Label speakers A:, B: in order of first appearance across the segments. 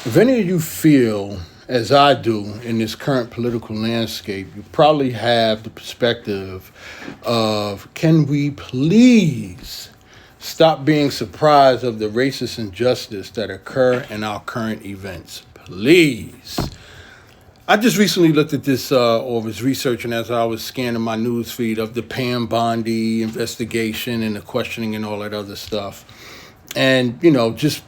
A: If any of you feel as I do in this current political landscape, you probably have the perspective of can we please stop being surprised of the racist injustice that occur in our current events? Please. I just recently looked at this, or was researching as I was scanning my news feed of the Pam Bondi investigation and the questioning and all that other stuff. And, just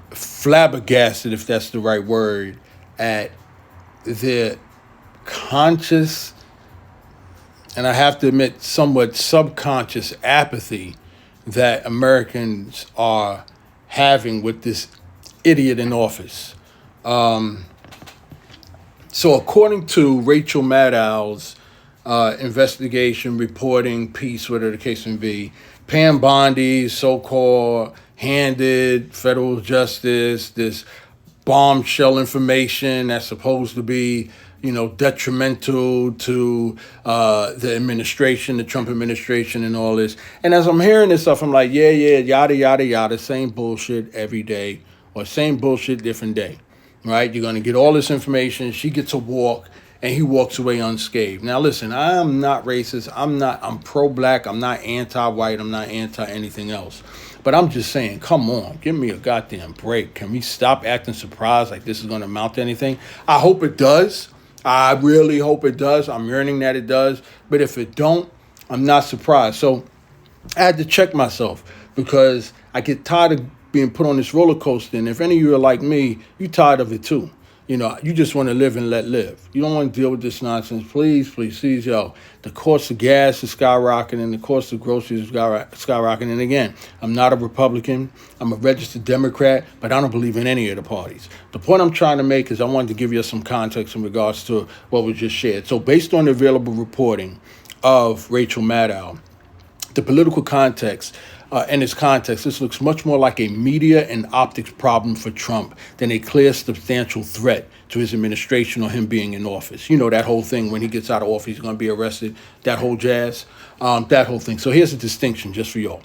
A: flabbergasted, if that's the right word, at the conscious, and I have to admit, somewhat subconscious apathy that Americans are having with this idiot in office. So according to Rachel Maddow's investigation, reporting, piece, whatever the case may be, Pam Bondi's so-called handed federal justice this bombshell information that's supposed to be, detrimental to the administration, the Trump administration and all this. And as I'm hearing this stuff, I'm like, yeah, yada, yada, yada, same bullshit every day or same bullshit different day, right? You're going to get all this information. She gets a walk and he walks away unscathed. Now, listen, I'm not racist. I'm pro-black. I'm not anti-white. I'm not anti-anything else. But I'm just saying, come on, give me a goddamn break. Can we stop acting surprised like this is going to amount to anything? I hope it does. I really hope it does. I'm yearning that it does. But if it don't, I'm not surprised. So I had to check myself because I get tired of being put on this roller coaster. And if any of you are like me, you're tired of it too. You just want to live and let live. You don't want to deal with this nonsense. Please, yo. The cost of gas is skyrocketing. The cost of groceries is skyrocketing. And again, I'm not a Republican. I'm a registered Democrat, but I don't believe in any of the parties. The point I'm trying to make is I wanted to give you some context in regards to what was just shared. So based on the available reporting of Rachel Maddow, the political context, in its context, this looks much more like a media and optics problem for Trump than a clear, substantial threat to his administration or him being in office. That whole thing, when he gets out of office, he's going to be arrested, that whole jazz, that whole thing. So here's a distinction just for y'all.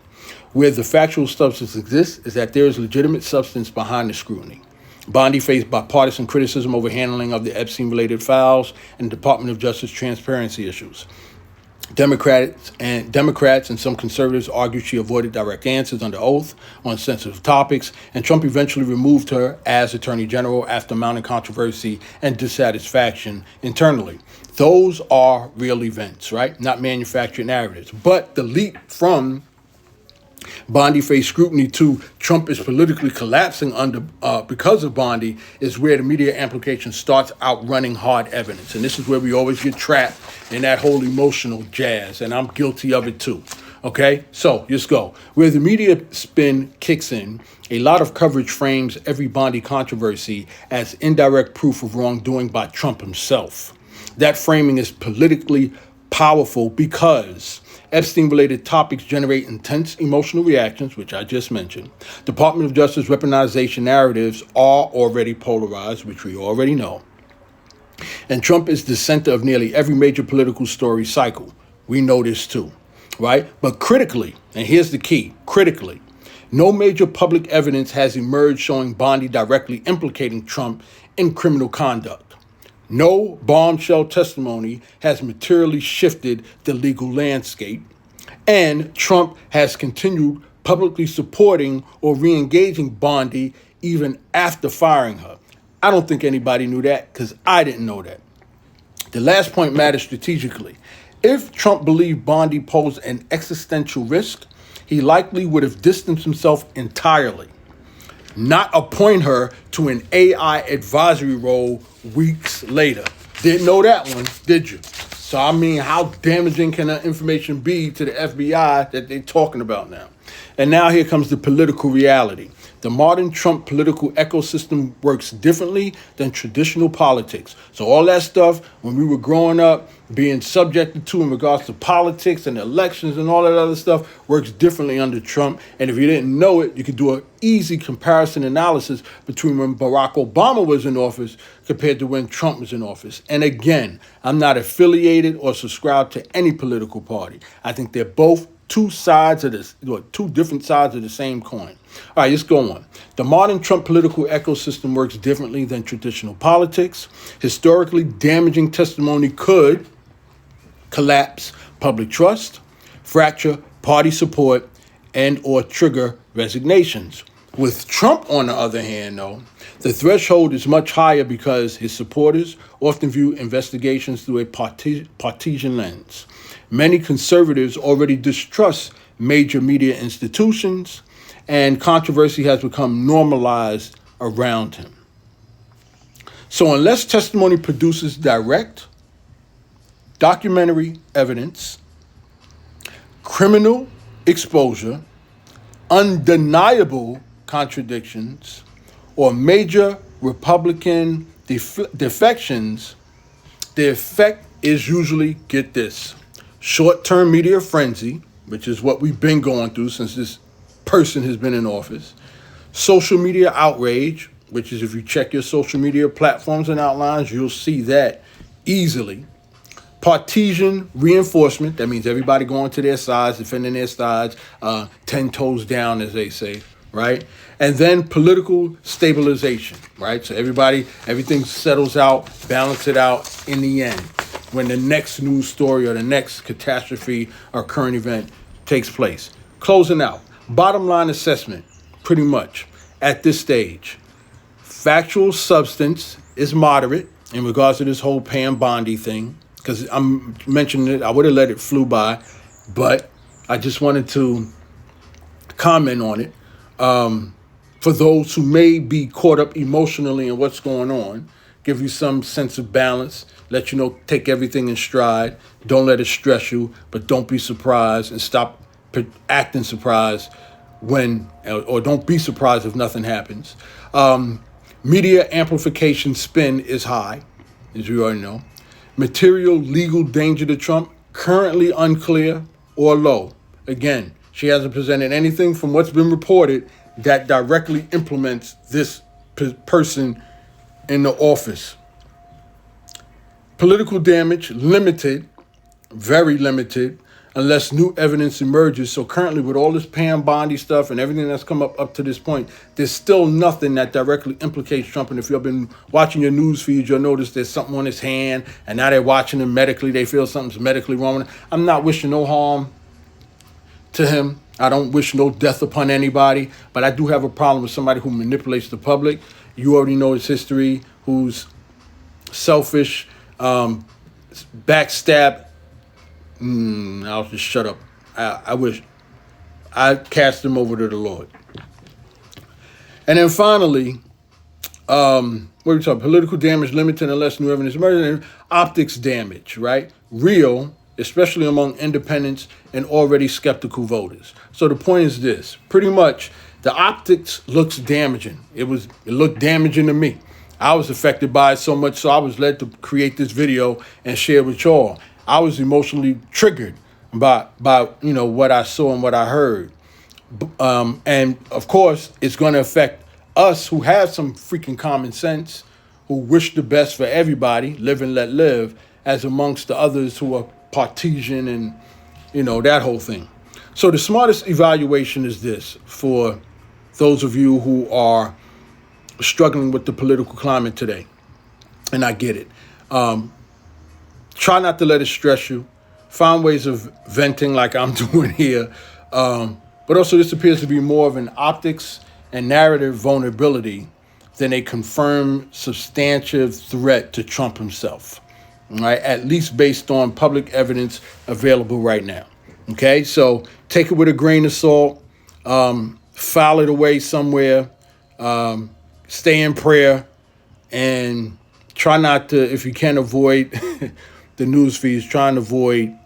A: Where the factual substance exists is that there is legitimate substance behind the scrutiny. Bondi faced bipartisan criticism over handling of the Epstein-related files and Department of Justice transparency issues. Democrats and some conservatives argued she avoided direct answers under oath on sensitive topics, and Trump eventually removed her as Attorney General after mounting controversy and dissatisfaction internally. Those are real events, right? Not manufactured narratives. But the leap from Bondi faced scrutiny to Trump is politically collapsing under because of Bondi is where the media amplification starts outrunning hard evidence. And this is where we always get trapped in that whole emotional jazz. And I'm guilty of it too. Okay, so let's go. Where the media spin kicks in, a lot of coverage frames every Bondi controversy as indirect proof of wrongdoing by Trump himself. That framing is politically powerful because Epstein-related topics generate intense emotional reactions, which I just mentioned. Department of Justice weaponization narratives are already polarized, which we already know. And Trump is the center of nearly every major political story cycle. We know this too, right? But critically, and here's the key, critically, no major public evidence has emerged showing Bondi directly implicating Trump in criminal conduct. No bombshell testimony has materially shifted the legal landscape, and Trump has continued publicly supporting or re-engaging Bondi even after firing her. I don't think anybody knew that because I didn't know that. The last point matters strategically. If Trump believed Bondi posed an existential risk, he likely would have distanced himself entirely, not appoint her to an AI advisory role weeks later. Didn't know that one, did you? So, how damaging can that information be to the FBI that they're talking about now? And now here comes the political reality. The modern Trump political ecosystem works differently than traditional politics. So all that stuff, when we were growing up, being subjected to in regards to politics and elections and all that other stuff, works differently under Trump. And if you didn't know it, you could do an easy comparison analysis between when Barack Obama was in office compared to when Trump was in office. And again, I'm not affiliated or subscribed to any political party. I think they're both two different sides of the same coin. All right, let's go on. The modern Trump political ecosystem works differently than traditional politics. Historically, damaging testimony could collapse public trust, fracture party support, and or trigger resignations. With Trump, on the other hand, though, the threshold is much higher because his supporters often view investigations through a partisan lens. Many conservatives already distrust major media institutions, and controversy has become normalized around him. So unless testimony produces direct, documentary evidence, criminal exposure, undeniable contradictions, or major Republican defections, the effect is usually, get this, short-term media frenzy, which is what we've been going through since this person has been in office, social media outrage, which is if you check your social media platforms and outlines, you'll see that easily. Partisan reinforcement, that means everybody going to their sides, defending their sides, 10 toes down, as they say, right? And then political stabilization, right? So everything settles out, balance it out in the end when the next news story or the next catastrophe or current event takes place. Closing out, bottom line assessment, pretty much, at this stage. Factual substance is moderate in regards to this whole Pam Bondi thing, because I'm mentioning it. I would have let it flew by, but I just wanted to comment on it. For those who may be caught up emotionally in what's going on, give you some sense of balance, let you know, take everything in stride. Don't let it stress you, but don't be surprised and stop acting surprised or don't be surprised if nothing happens. Media amplification spin is high, as you already know. Material legal danger to Trump, currently unclear or low. Again, she hasn't presented anything from what's been reported that directly implements this person in the office. Political damage, limited, very limited, unless new evidence emerges. So currently with all this Pam Bondi stuff and everything that's come up to this point, there's still nothing that directly implicates Trump. And if you've been watching your news feed, you'll notice there's something on his hand, and now they're watching him medically. They feel something's medically wrong with him. I'm not wishing no harm to him. I don't wish no death upon anybody, but I do have a problem with somebody who manipulates the public. You already know his history, who's selfish, backstab. I'll just shut up. I wish I'd cast him over to the Lord. And then finally, what are we talking? Political damage limited unless new evidence emerges. Optics damage, right? Real, especially among independents and already skeptical voters. So the point is this: pretty much, the optics looks damaging. It looked damaging to me. I was affected by it so much, so I was led to create this video and share with y'all. I was emotionally triggered by what I saw and what I heard. And of course, it's going to affect us who have some freaking common sense, who wish the best for everybody, live and let live, as amongst the others who are partisan and, that whole thing. So the smartest evaluation is this for those of you who are struggling with the political climate today. And I get it. Try not to let it stress you. Find ways of venting like I'm doing here. But also this appears to be more of an optics and narrative vulnerability than a confirmed substantive threat to Trump himself. Right? At least based on public evidence available right now. Okay? So take it with a grain of salt. File it away somewhere. Stay in prayer. And try not to, if you can avoid the news feeds, try and avoid,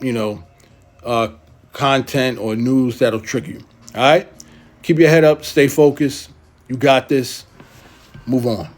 A: content or news that'll trigger you. All right? Keep your head up. Stay focused. You got this. Move on.